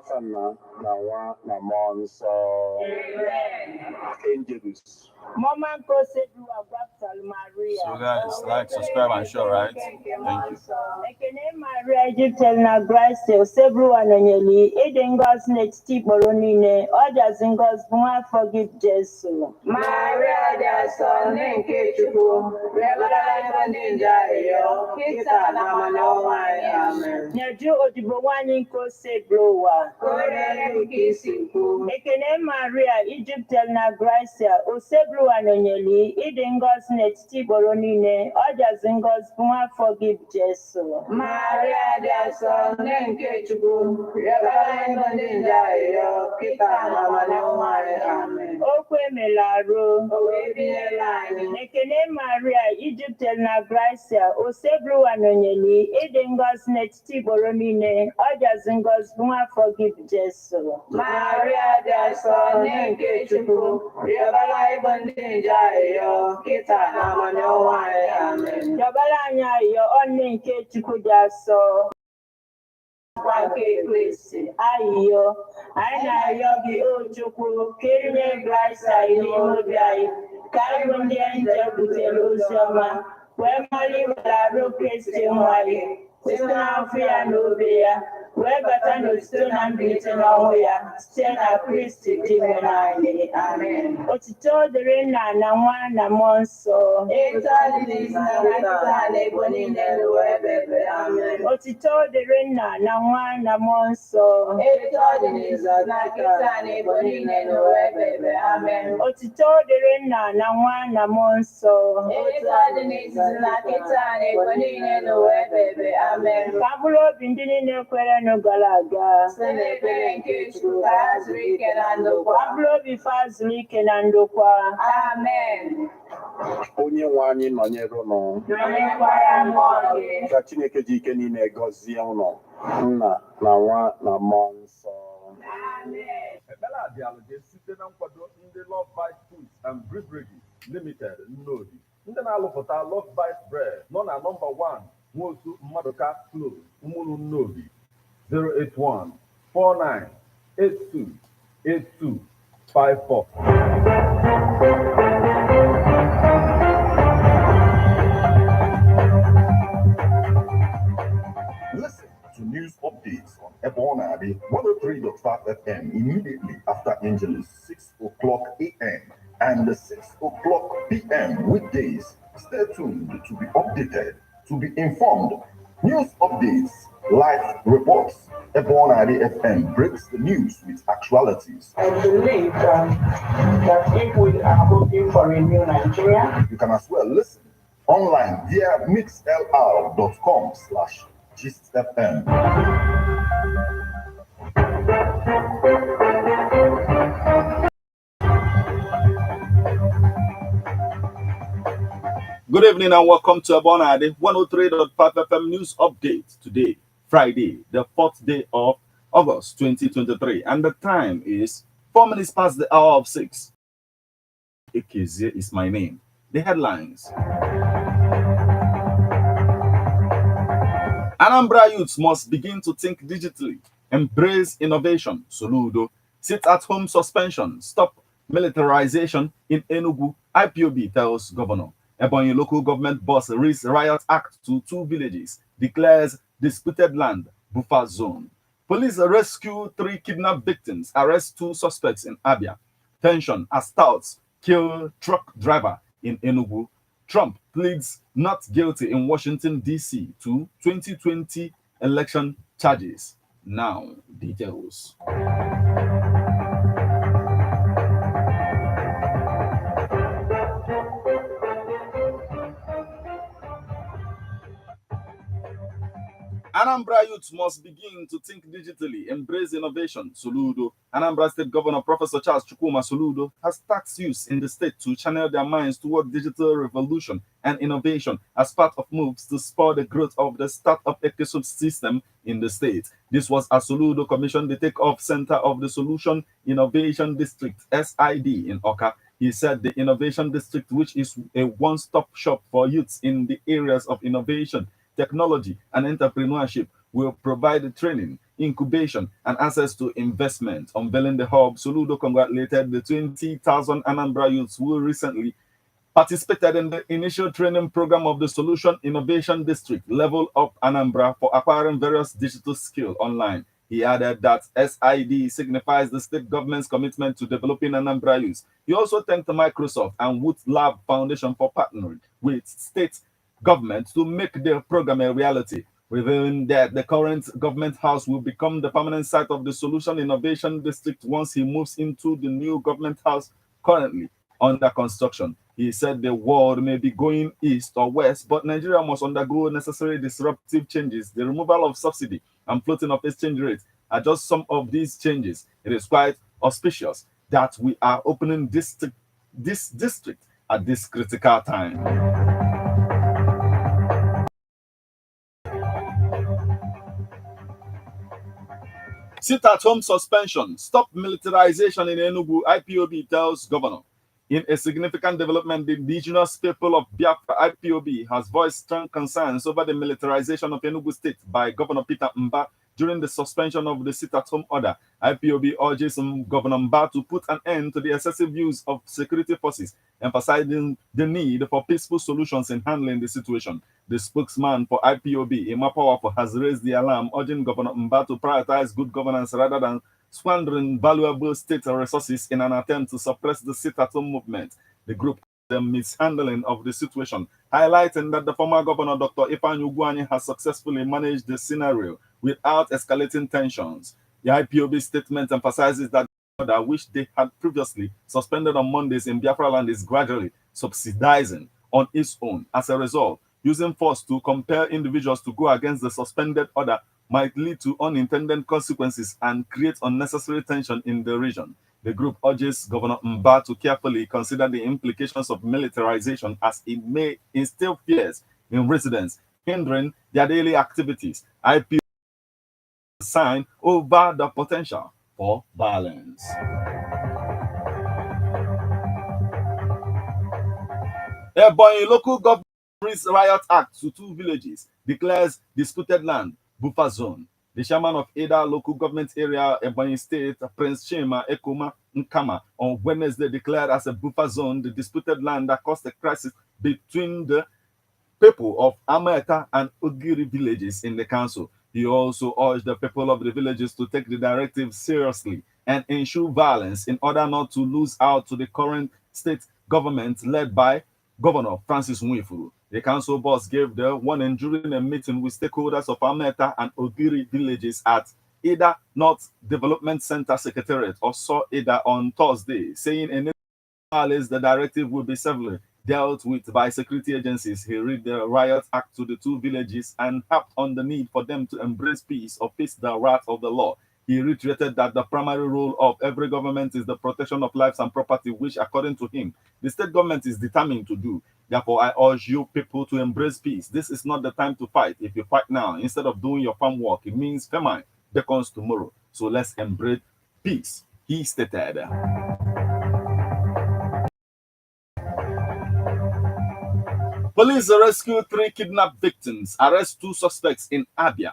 Nafana, Nawa, Namonso. Angels. Mama go say do a Baptist Maria. So guys, like, subscribe, and share, right? Thank you. Ekene Maria Egyptian na Grace Sebru Anonyeli Edengos next Tiboronine others in God's more forgive Jesus. Maria da son nke Chukwu rebara ninja yo kita na manowa amen. Nyeju odibo wani nko sebrowa. Kore ukisiku. Ekene Maria Egyptian na Grace Sebru Anonyeli Edengos next Tiboronine others in God's more forgive Jesus. Maria da son nke Chukwu rebara ninja yo kita na manowa amen. Okwe melaro. Owebielani. Ekene Maria Egypt na Gracia Osebru Anonyeli Edengos next Tiboronine others in God's more forgive Jesus. Maria da son nke Chukwu rebara ninja yo kita na manowa amen. Yobala anya yo onne nke Chukwu daso. Ayo, aina yogi Ojukwu, Kirine Gracia Imobi ayi, Karibundi Anje Butelu Soma, Wemali Wala Kristi Mwali, Sina Fia Nubia, Webata Stona Biti Nahoya, Stena Kristi Dimenani, Amen. Otito Dirina na Monso, Etali na Bonine Webebe, Amen. Otito Dirina na Monso, Etali na Bonine Webebe, Amen. Otito Dirina na Monso, Etali na Bonine Webebe, Amen. Kabulo Bindini Nekwere no Galaga, Sene Perenke Chukas Rikenando, Kabulo Bifaz Rikenando kwa, Amen. Onye nwe anyị nọnyere ụnụ ka Chineke ji ike niile gọzie ụnụ nna na nwa na mmụọ nsọ. Ekpere a bịara site na nkwado ndị Love Bite Foods and Beverages Limited Nnodi, ndị na-alụpụta Love Bite Bread nọ na nọmba 1 Nwosu Mmaduka Close, Umulu Nnodi, 081 49 82 82 54. Listen to news updates on Ebonadi 103.5 FM immediately after Angeles 6 o'clock a.m. and 6 o'clock p.m. weekdays. Stay tuned to be updated, to be informed. News updates, live reports. Ebonadi FM breaks the news with actualities. I believe that if we are hoping for a new Nigeria, you can as well listen online via mixlr.com/GistFM. Good evening and welcome to Ebonadi 103.5 FM News Update. Today, Friday, the 4th day of August 2023, and the time is 4 minutes past the hour of 6. Ikezie is my name. The headlines. Anambra youths must begin to think digitally, embrace innovation. Soludo. Sit-at-home suspension. Stop militarization in Enugu. IPOB tells governor. Ebonyi local government boss risks riot act to 2 villages. Declares disputed land buffer zone. Police rescue 3 kidnapped victims. Arrest 2 suspects in Abia. Tension as touts kill truck driver in Enugu. Trump pleads not guilty in Washington, D.C. to 2020 election charges. Now, details. Anambra youths must begin to think digitally, embrace innovation. Soludo. Anambra State Governor Professor Charles Chukwuma Soludo has tasked youths in the state to channel their minds toward digital revolution and innovation as part of moves to spur the growth of the startup ecosystem in the state. This was as Soludo commissioned the Takeoff Center of the Solution Innovation District, SID, in Oka. He said the Innovation District, which is a one-stop shop for youths in the areas of innovation, technology, and entrepreneurship, will provide training, incubation, and access to investment. Unveiling the hub, Soludo congratulated the 20,000 Anambra youths who recently participated in the initial training program of the Solution Innovation District Level Up Anambra for acquiring various digital skills online. He added that SID signifies the state government's commitment to developing Anambra youth. He also thanked Microsoft and Wood Lab Foundation for partnering with state government to make the program a reality. Within that, the current government house will become the permanent site of the Solution Innovation District once he moves into the new government house currently under construction. He said the world may be going east or west, but Nigeria must undergo necessary disruptive changes. The removal of subsidy and floating of exchange rates are just some of these changes. It is quite auspicious that we are opening this district at this critical time. Sit-at-home suspension. Stop militarization in Enugu, IPOB tells governor. In a significant development, the indigenous people of Biafra, IPOB, has voiced strong concerns over the militarization of Enugu State by Governor Peter Mba during the suspension of the sit-at-home order. IPOB urges Governor Mba to put an end to the excessive use of security forces, emphasizing the need for peaceful solutions in handling the situation. The spokesman for IPOB, Emma Powerful, has raised the alarm, urging Governor Mba to prioritize good governance rather than squandering valuable state resources in an attempt to suppress the sit-at-home movement. The group the mishandling of the situation, highlighting that the former governor, Dr. Ifeanyi Ugwuanyi, has successfully managed the scenario without escalating tensions. The IPOB statement emphasizes that the order, which they had previously suspended on Mondays in Biafra land, is gradually subsidizing on its own. As a result, using force to compel individuals to go against the suspended order might lead to unintended consequences and create unnecessary tension in the region. The group urges Governor Mba to carefully consider the implications of militarization, as it may instill fears in residents, hindering their daily activities. IPO sign over the potential for violence. Ebonyi local government brings riot act to 2 villages, declares disputed land buffer zone. The chairman of Ada local government area, Ebonyi State, Prince Chima Ekuma Nkama, on Wednesday declared as a buffer zone the disputed land that caused a crisis between the people of Amaeta and Ogiri villages in the council. He also urged the people of the villages to take the directive seriously and ensure violence in order not to lose out to the current state government led by Governor Francis Nwifuru. The council boss gave the warning during a meeting with stakeholders of Ameta and Ogiri villages at Ida North Development Center Secretariat, or saw Ida, on Thursday, saying in the directive will be severely dealt with by security agencies. He read the riot act to the 2 villages and harped on the need for them to embrace peace or face the wrath of the law. He reiterated that the primary role of every government is the protection of lives and property, which, according to him, the state government is determined to do. Therefore, I urge you people to embrace peace. This is not the time to fight. If you fight now, instead of doing your farm work, it means famine beckons tomorrow. So let's embrace peace, he stated. Police rescue 3 kidnapped victims, arrest 2 suspects in Abia.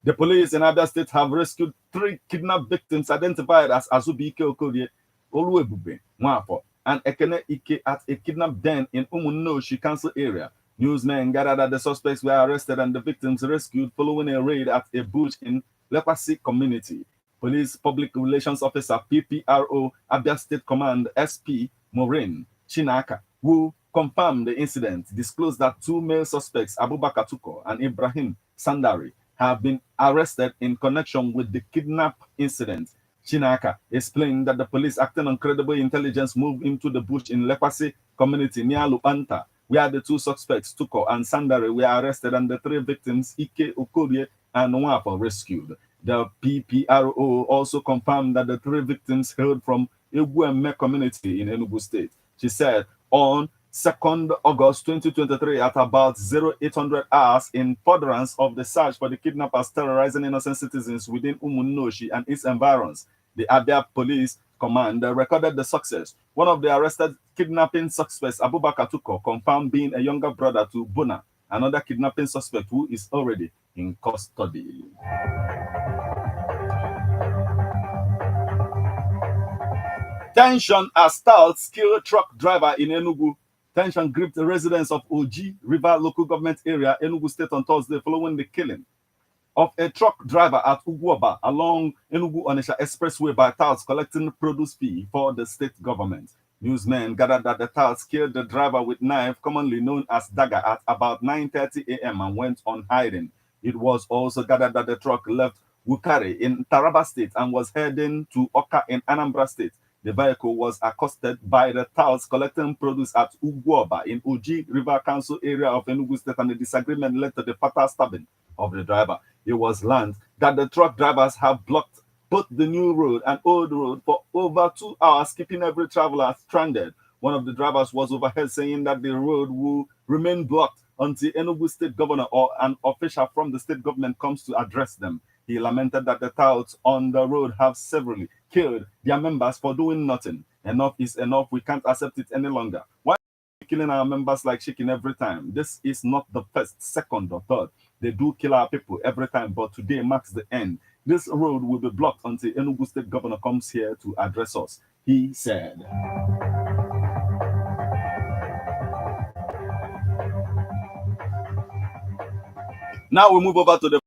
The police in Abia State have rescued 3 kidnapped victims identified as Azubike Okorie, Oluebube Nwafo, and Ekene Ike at a kidnapped den in Umunnoshi Council area. Newsmen gathered that the suspects were arrested and the victims rescued following a raid at a bush in Lekwasi community. Police Public Relations Officer PPRO Abia State Command SP Maureen Chinaka, who confirmed the incident, disclosed that 2 male suspects, Abubakar Tuko and Ibrahim Sandari, have been arrested in connection with the kidnap incident. Chinaka explained that the police, acting on credible intelligence, moved into the bush in Lekwasi community near Lupanta, where the 2 suspects, Tuko and Sandari, were arrested and the 3 victims, Ike Okorie and Nwafo, rescued. The PPRO also confirmed that the 3 victims hailed from Egueme community in Enugu State. She said on 2nd August 2023 at about 0800 hours, in furtherance of the search for the kidnappers terrorizing innocent citizens within Umunnoshi and its environs, the Abia Police Command recorded the success. One of the arrested kidnapping suspects, Abubakar Tuko, confirmed being a younger brother to Bona, another kidnapping suspect who is already in custody. Tension as Stouts kill truck driver in Enugu. Tension gripped the residents of Orji River local government area, Enugu State, on Thursday following the killing of a truck driver at Ugwoba along Enugu-Onitsha Expressway by touts collecting produce fee for the state government. Newsmen gathered that the touts killed the driver with knife, commonly known as dagger, at about 9:30 a.m. and went on hiding. It was also gathered that the truck left Wukari in Taraba State and was heading to Oka in Anambra State. The vehicle was accosted by the touts collecting produce at Ugwoba in Uji River Council area of Enugu State, and the disagreement led to the fatal stabbing of the driver. It was learned that the truck drivers have blocked both the new road and old road for over 2 hours, keeping every traveler stranded. One of the drivers was overheard saying that the road will remain blocked until Enugu State Governor or an official from the state government comes to address them. He lamented that the touts on the road have severally killed their members for doing nothing. Enough is enough. We can't accept it any longer. Why are we killing our members like chicken every time? This is not the first, second, or third. They do kill our people every time, but today marks the end. This road will be blocked until Enugu State Governor comes here to address us, he said. Now we move over to the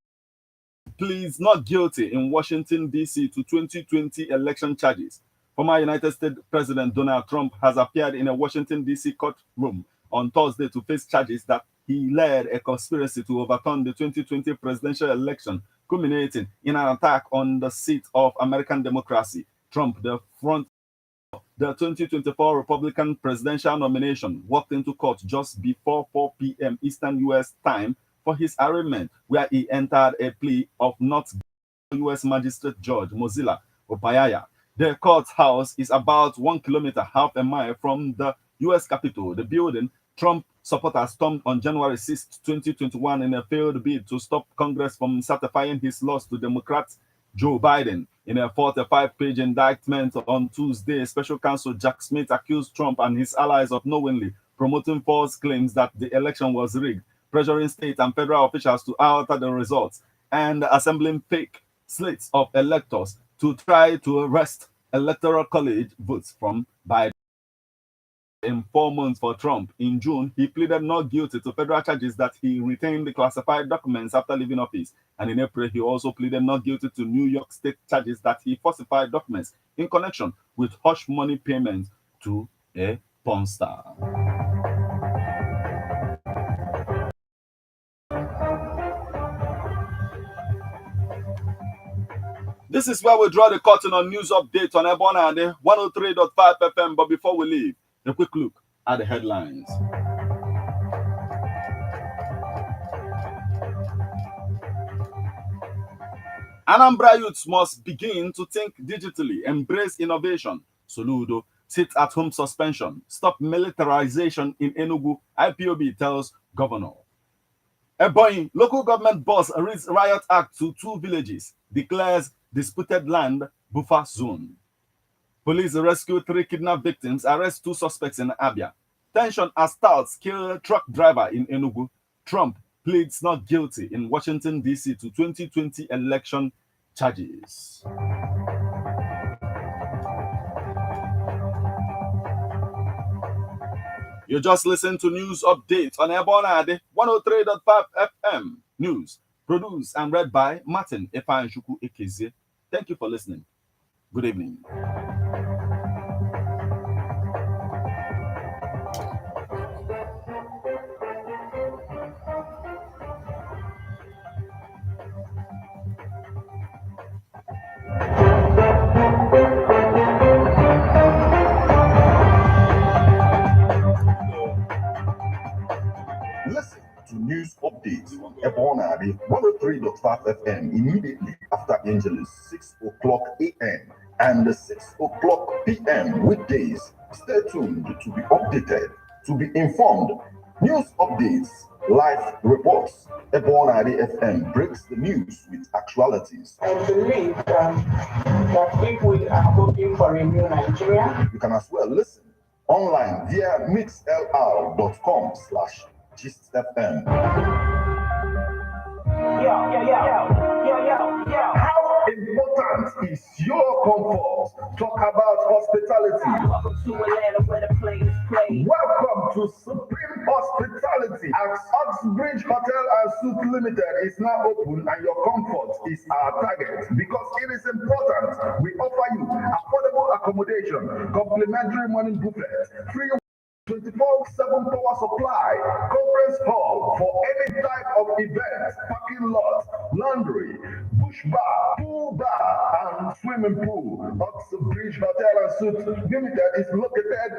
pleads not guilty in Washington, D.C. to 2020 election charges. Former United States President Donald Trump has appeared in a Washington, D.C. courtroom on Thursday to face charges that he led a conspiracy to overturn the 2020 presidential election, culminating in an attack on the seat of American democracy. Trump, the front of the 2024 Republican presidential nomination, walked into court just before 4 p.m. Eastern U.S. time for his arraignment, where he entered a plea of not U.S. Magistrate Judge Mozilla Opayaya. The courthouse is about 1 kilometer, half a mile from the U.S. Capitol. The building Trump supporters stormed on January 6, 2021 in a failed bid to stop Congress from certifying his loss to Democrat Joe Biden. In a 45-page indictment on Tuesday, special counsel Jack Smith accused Trump and his allies of knowingly promoting false claims that the election was rigged, pressuring state and federal officials to alter the results, and assembling fake slates of electors to try to arrest electoral college votes from Biden. In 4 months for Trump, in June, he pleaded not guilty to federal charges that he retained the classified documents after leaving office. And in April, he also pleaded not guilty to New York State charges that he falsified documents in connection with hush money payments to a porn star. This is where we draw the curtain on news updates on Ebonade 103.5 FM. But before we leave, a quick look at the headlines. Anambra youths must begin to think digitally, embrace innovation. Soludo, sit-at-home suspension, stop militarization in Enugu, IPOB tells governor. Ebonyi, local government boss reads riot act to 2 villages, declares disputed land buffer zone. Police rescue 3 kidnapped victims, arrest 2 suspects in Abia. Tension as Stouts kill truck driver in Enugu. Trump pleads not guilty in Washington, D.C. to 2020 election charges. You just listened to news updates on Ebonade 103.5 FM. News produced and read by Martin Efanshuku Ekeze. Thank you for listening. Good evening. Listen to news updates on Ebonade 103.5 FM immediately after Angeles 6 o'clock a.m. and 6 o'clock p.m. weekdays. Stay tuned to be updated, to be informed. News updates, live reports. Ebonade FM breaks the news with actualities. I believe that if we are hoping for a new Nigeria, You can as well listen online via mixlr.com/GistFM. How important is your comfort? Talk about hospitality. Welcome to Atlanta where the players play. Welcome to Supreme Hospitality. As Oxbridge Hotel and Suite Limited is now open and your comfort is our target because it is important. We offer you affordable accommodation, complimentary morning buffet, free 24/7 power supply, conference hall for any type of event, parking lot, laundry, bush bar, pool bar, and swimming pool. Oxbridge Hotel and Suites Limited is located at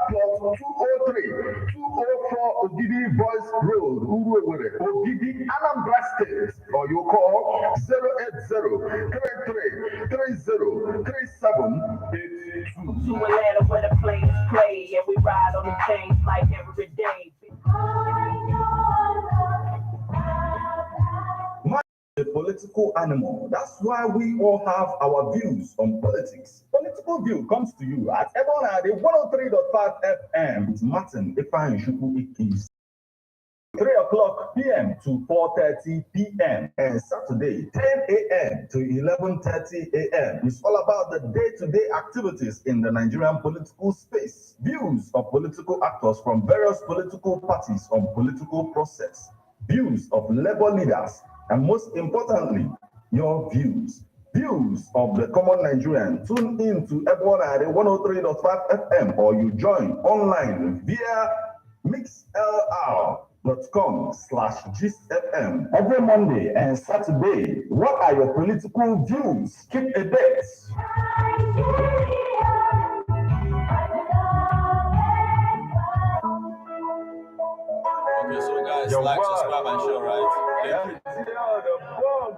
plot 203, 204 Ogidi Boys Road, Uruwere, Ogidi, Anambra State, or you call 080-3330-3782. To Atlanta where the players play. And we ride on the chains like every day. A political animal. That's why we all have our views on politics. Political View comes to you at Ebonade 103.5 FM with Martin Ifeanyi Chukwu Ikis. 3 o'clock p.m. to 4:30 p.m. and Saturday 10 a.m. to 11:30 a.m. It's all about the day-to-day activities in the Nigerian political space. Views of political actors from various political parties on political process. Views of labor leaders. And most importantly, your views. Views of the common Nigerian. Tune in to Ebonade 103.5 FM or you join online via mixlr.com/gistfm every Monday and Saturday. What are your political views? Keep a date. Okay, so guys, like, subscribe, and share, right? Thank you. Yeah, the bomb.